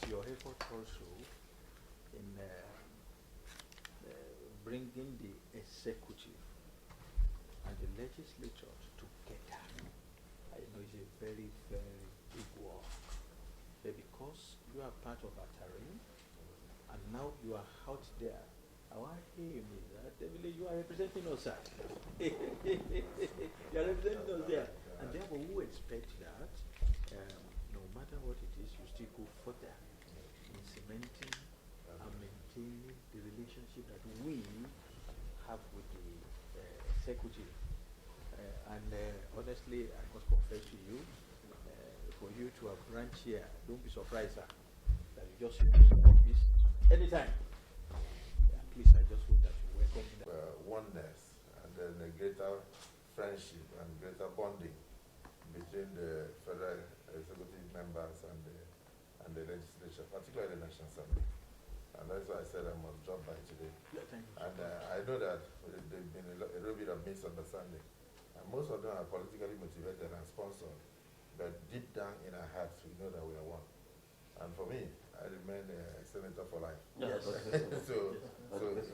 your effort also in bringing the executive and the legislature together. I know it's a very, very big work. But because you are part of our terrain, and now you are out there, our aim is that definitely you are representing us, sir. You are representing us there. And therefore, we expect that no matter what it is, you still go further in cementing and maintaining the relationship that we have with the executive. Honestly, I must confess to you, for you to have branch here, don't be surprised, sir, that you just use the office anytime. Yeah, please, I just hope that you welcome that. Oneness, and then a greater friendship and greater bonding between the federal executive members and the legislature, particularly the National Assembly. And that's why I said I must drop by today. Yeah, thank you. And I know that there's been a little bit of misunderstanding. And most of them are politically motivated and sponsored. But deep down in our hearts, we know that we are one. And for me, I remain a senator for life. Yes. so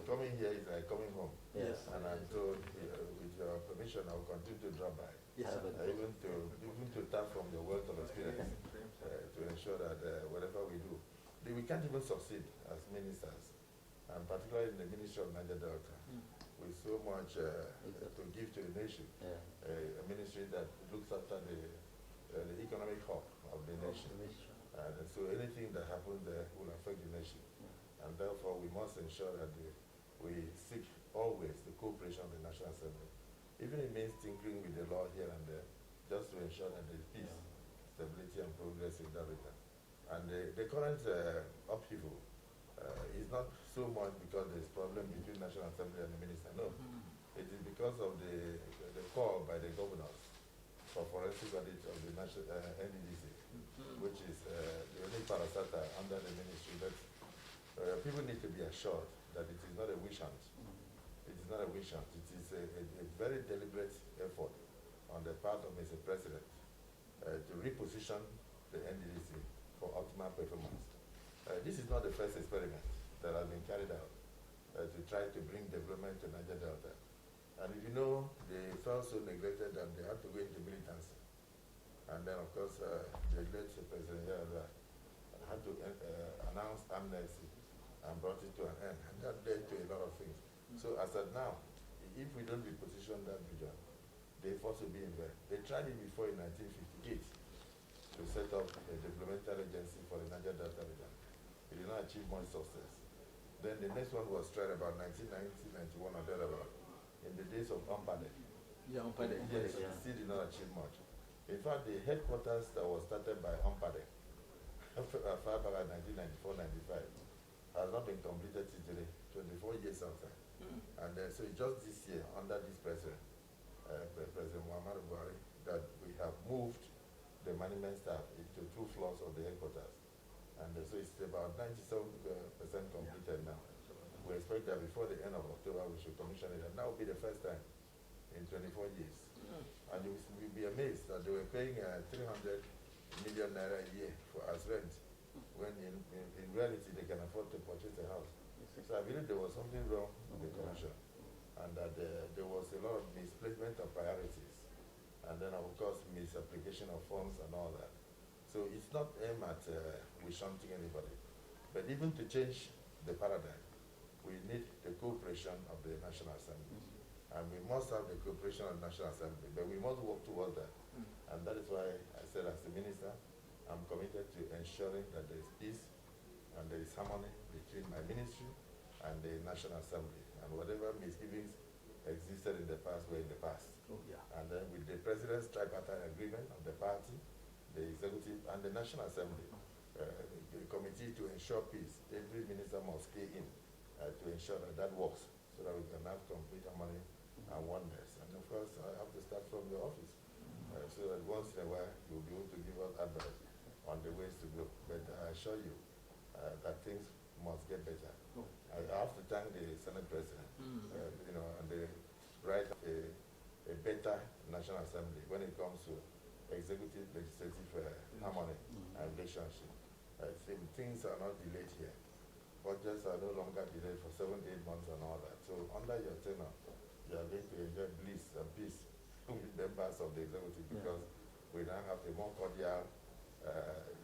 coming here is like coming home. Yes. And I'm told, with your permission, I will continue to drop by. Yes, even to tap from your wealth of experience to ensure that whatever we do, we can't even succeed as ministers, and particularly in the Ministry of Niger Delta, with so much to give to the nation, a ministry that looks after the economic hub of the nation. And so anything that happens there will affect the nation. And therefore we must ensure that we seek always the cooperation of the National Assembly. Even it means tinkering with the law here and there, just to ensure that there is peace, stability and progress in that region. And the current upheaval is not so much because there's problem between National Assembly and the minister, no. It is because of the call by the governors for forensic audit of the national NDDC, which is the only parastatal under the ministry. That people need to be assured that it is not a wish hunt. It is not a wish hunt. It is a very deliberate effort on the part of Mr. President to reposition the NDDC for optimal performance. This is not the first experiment that has been carried out to try to bring development to Niger Delta. And if you know, they felt so neglected that they had to go into militancy. And then, of course, the late President Yahya had to announce amnesty and brought it to an end. And that led to a lot of things. So as of now, if we don't reposition that region, they force to be in there. They tried it before in 1958 to set up a developmental agency for the Niger Delta region. It did not achieve much success. Then the next one was tried about 1990, 91 or thereabout, in the days of Umpade. Yeah, Umpade. Yes, it still did not achieve much. In fact, the headquarters that was started by Umpade, far back in 1994-95, has not been completed till today, 24 years after. And so just this year, under this president, President Muhammad Buhari, that we have moved the management staff into 2 floors of the headquarters. And so it's about 97% completed now. We expect that before the end of October we should commission it, and that will be the first time in 24 years. And you will be amazed that they were paying 300 million naira a year as rent, when in reality they can afford to purchase a house. So I believe there was something wrong with the commission, and that there was a lot of misplacement of priorities, and then of course misapplication of funds and all that. So it's not aimed at wish-hunting anybody, but even to change the paradigm, we need the cooperation of the National Assembly. And we must have the cooperation of the National Assembly, but we must work towards that. And that is why I said, as the minister, I'm committed to ensuring that there is peace and there is harmony between my ministry and the National Assembly. And whatever misgivings existed in the past were in the past. And then with the President's tripartite agreement of the party, the executive and the National Assembly, the committee to ensure peace, every minister must key in to ensure that that works, so that we can have complete harmony and oneness. And of course, I have to start from the office, so that once in a while you'll be able to give us advice on the ways to go. But I assure you that things must get better. I have to thank the Senate President, and the right of a better National Assembly when it comes to executive legislative harmony and relationship. I think things are not delayed here. Budgets are no longer delayed for 7, 8 months and all that. So under your tenure, you are going to enjoy bliss and peace with members of the executive, because we now have a more cordial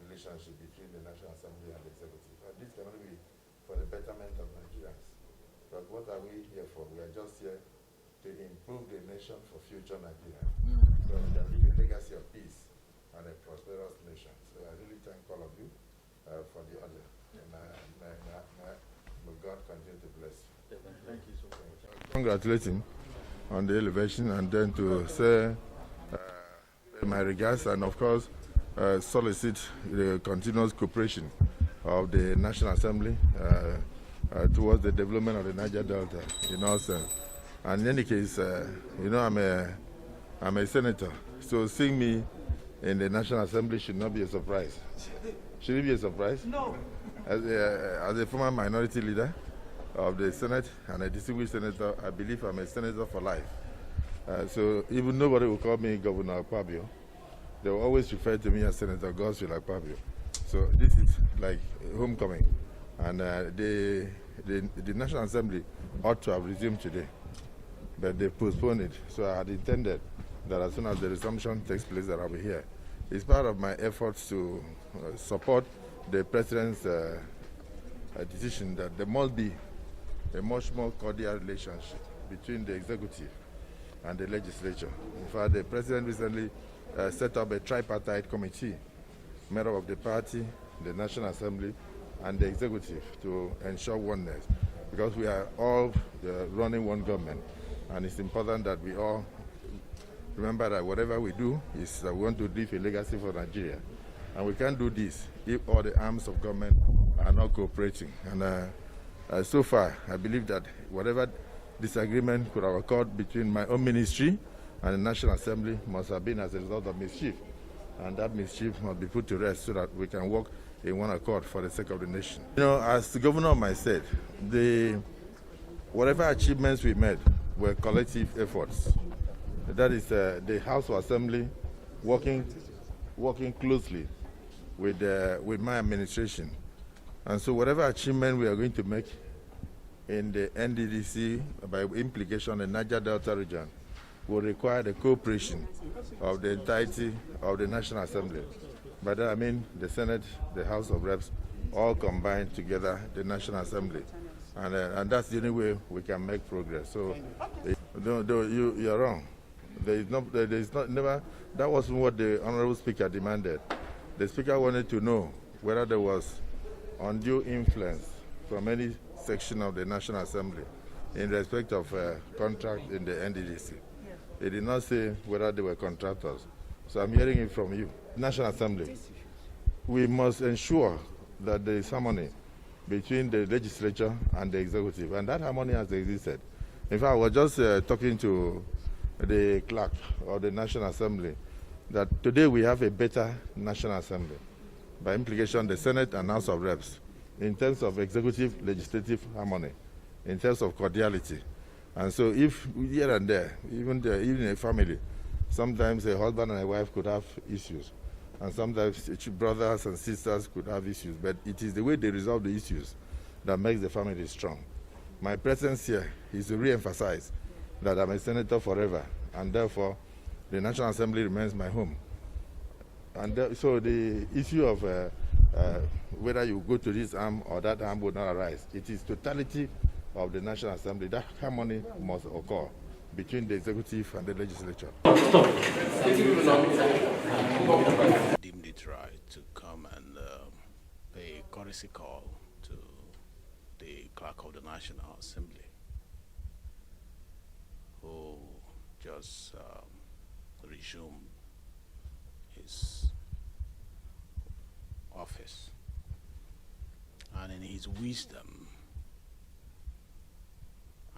relationship between the National Assembly and the executive. And this can only be for the betterment of Nigerians. But what are we here for? We are just here to improve the nation for future Nigeria. So we can leave a legacy of peace and a prosperous nation. So I really thank all of you for the honor. And may God continue to bless you. Thank you so much. Congratulate him on the elevation, and then to say my regards, and of course solicit the continuous cooperation of the National Assembly towards the development of the Niger Delta in all sense. And in any case, you know, I'm a senator, so seeing me in the National Assembly should not be a surprise. Should it be a surprise? No. As a former minority leader of the Senate and a distinguished senator, I believe I'm a senator for life. So even nobody will call me Governor Akpabio. They will always refer to me as Senator Godswill Akpabio. So this is like homecoming. And the National Assembly ought to have resumed today, but they postponed it. So I had intended that as soon as the resumption takes place, that I'll be here. It's part of my efforts to support the President's decision that there must be a much more cordial relationship between the executive and the legislature. In fact, the President recently set up a tripartite committee made up of the party, the National Assembly, and the executive to ensure oneness, because we are all running one government, and it's important that we all remember that whatever we do is that we want to leave a legacy for Nigeria, and we can't do this if all the arms of government are not cooperating. And so far, I believe that whatever disagreement could have occurred between my own ministry and the National Assembly must have been as a result of mischief, and that mischief must be put to rest so that we can work in one accord for the sake of the nation. You know, as the governor of my state, whatever achievements we made were collective efforts. That is the House of Assembly working closely with my administration. And so whatever achievement we are going to make in the NDDC, by implication the Niger Delta region, will require the cooperation of the entirety of the National Assembly. By that I mean the Senate, the House of Reps, all combined together, the National Assembly. And that's the only way we can make progress. So you're wrong. That wasn't what the Honorable Speaker demanded. The Speaker wanted to know whether there was undue influence from any section of the National Assembly in respect of contract in the NDDC. He did not say whether they were contractors. So I'm hearing it from you. National Assembly, we must ensure that there is harmony between the legislature and the executive, and that harmony has existed. In fact, I was just talking to the clerk of the National Assembly that today we have a better National Assembly, by implication the Senate and House of Reps, in terms of executive-legislative harmony, in terms of cordiality. And so if here and there, even in a family, sometimes a husband and a wife could have issues, and sometimes brothers and sisters could have issues, but it is the way they resolve the issues that makes the family strong. My presence here is to re-emphasize that I'm a senator forever, and therefore the National Assembly remains my home. And so the issue of whether you go to this arm or that arm would not arise. It is totality of the National Assembly. That harmony must occur between the executive and the legislature. Deemed it right to come and pay a courtesy call to the clerk of the National Assembly, who just resumed his office, and in his wisdom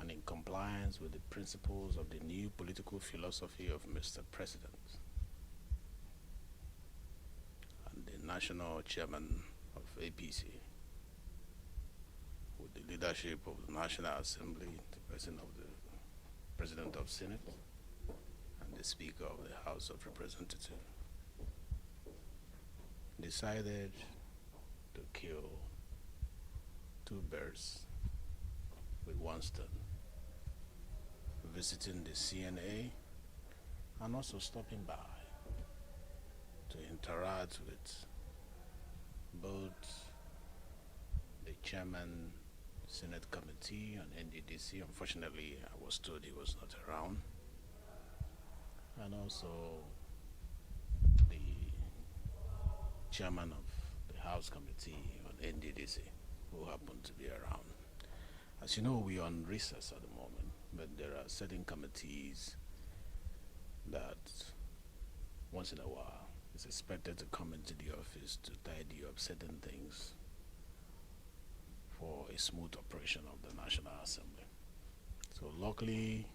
and in compliance with the principles of the new political philosophy of Mr. President and the national chairman of APC, with the leadership of the National Assembly, the President of Senate, and the Speaker of the House of Representatives, decided to kill two birds with one stone, visiting the CNA and also stopping by to interact with both the chairman Senate Committee on NDDC. Unfortunately, I was told he was not around, and also the chairman of the House Committee on NDDC, who happened to be around. As you know, we are on recess at the moment, but there are certain committees that once in a while is expected to come into the office to tidy up certain things for a smooth operation of the National Assembly. So luckily,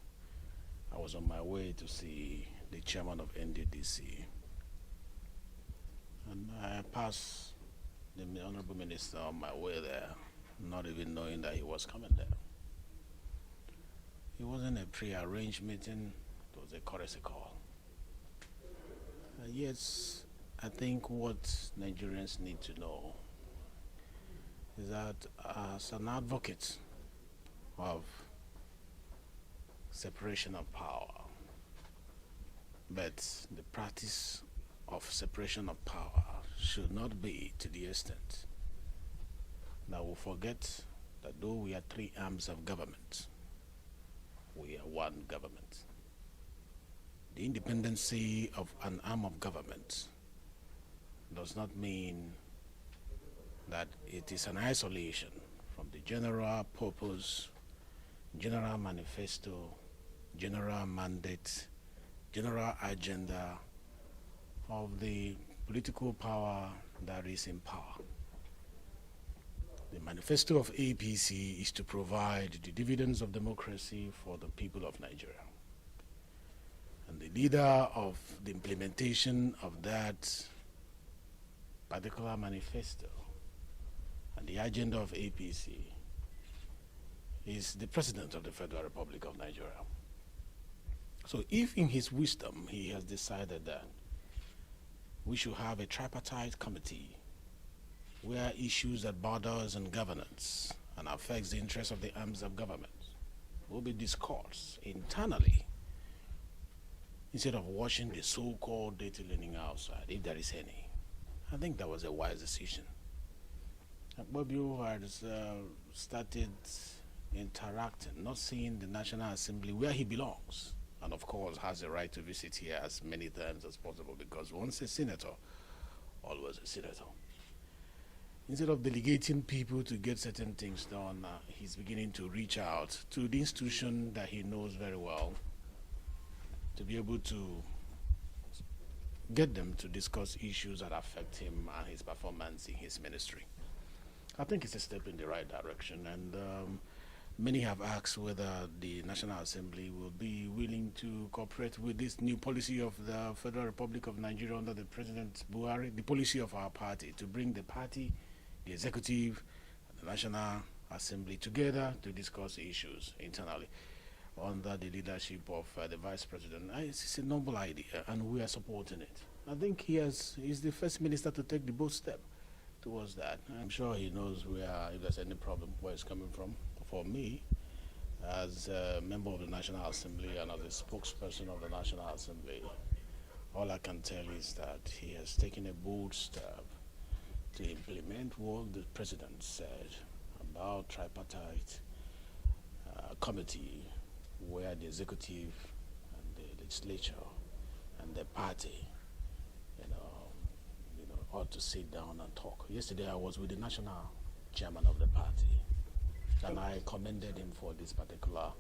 I was on my way to see the chairman of NDDC, and I passed the Honorable Minister on my way there, not even knowing that he was coming there. It wasn't a pre-arranged meeting, it was a courtesy call. Yes, I think what Nigerians need to know is that as an advocate of separation of power, but the practice of separation of power should not be to the extent that we forget that though we are three arms of government, we are one government. The independency of an arm of government does not mean that it is an isolation from the general purpose, general manifesto, general mandate, general agenda of the political power that is in power. The manifesto of APC is to provide the dividends of democracy for the people of Nigeria. And the leader of the implementation of that particular manifesto and the agenda of APC is the President of the Federal Republic of Nigeria. So if in his wisdom he has decided that we should have a tripartite committee where issues that borders on governance and affects the interests of the arms of government will be discussed internally instead of watching the so-called data learning outside, if there is any. I think that was a wise decision. Akpabio has started interacting, not seeing the National Assembly where he belongs, and of course has the right to visit here as many times as possible, because once a senator, always a senator. Instead of delegating people to get certain things done, he's beginning to reach out to the institution that he knows very well to be able to get them to discuss issues that affect him and his performance in his ministry. I think it's a step in the right direction, and many have asked whether the National Assembly will be willing to cooperate with this new policy of the Federal Republic of Nigeria under the President Buhari, the policy of our party to bring the party, the executive, and the National Assembly together to discuss issues internally under the leadership of the Vice President. It's a noble idea, and we are supporting it. I think he's the first minister to take the bold step towards that. I'm sure he knows if there's any problem, where it's coming from. For me, as a member of the National Assembly and as a spokesperson of the National Assembly, all I can tell is that he has taken a bold step to implement what the President said about tripartite committee where the executive and the legislature and the party ought to sit down and talk. Yesterday I was with the national chairman of the party, and I commended him for this particular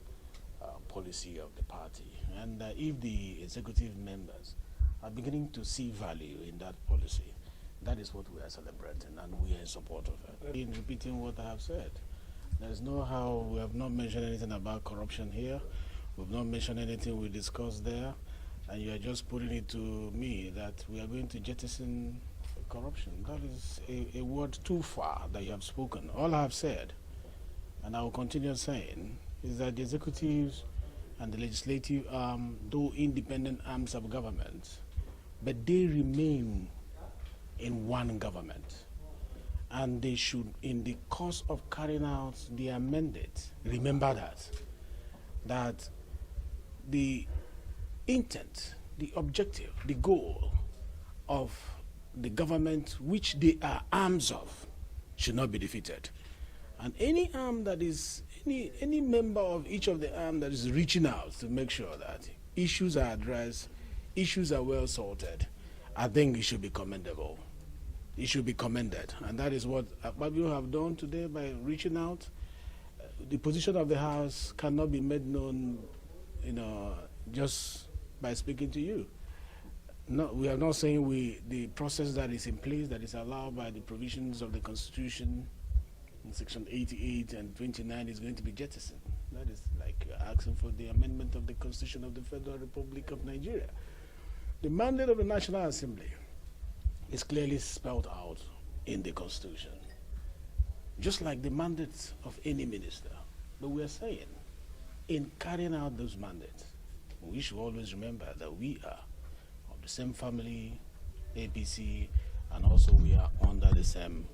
policy of the party. And if the executive members are beginning to see value in that policy, that is what we are celebrating, and we are in support of it. In repeating what I have said, there's no how we have not mentioned anything about corruption here. We've not mentioned anything we discussed there, and you are just putting it to me that we are going to jettison corruption. That is a word too far that you have spoken. All I have said, and I will continue saying, is that the executives and the legislative though independent arms of government, but they remain in one government. and they should, in the course of carrying out their mandate, remember that the intent, the objective, the goal of the government which they are arms of should not be defeated. And any arm that is, any member of each of the arm that is reaching out to make sure that issues are addressed, issues are well sorted, I think it should be commendable. It should be commended. And that is what Akpabio have done today by reaching out. The position of the House cannot be made known, just by speaking to you. No, we are not saying the process that is in place, that is allowed by the provisions of the Constitution in Section 88 and 29 is going to be jettisoned. That is like asking for the amendment of the Constitution of the Federal Republic of Nigeria. The mandate of the National Assembly is clearly spelled out in the Constitution, just like the mandate of any minister. But we are saying, in carrying out those mandates, we should always remember that we are of the same family, APC, and also we are under the same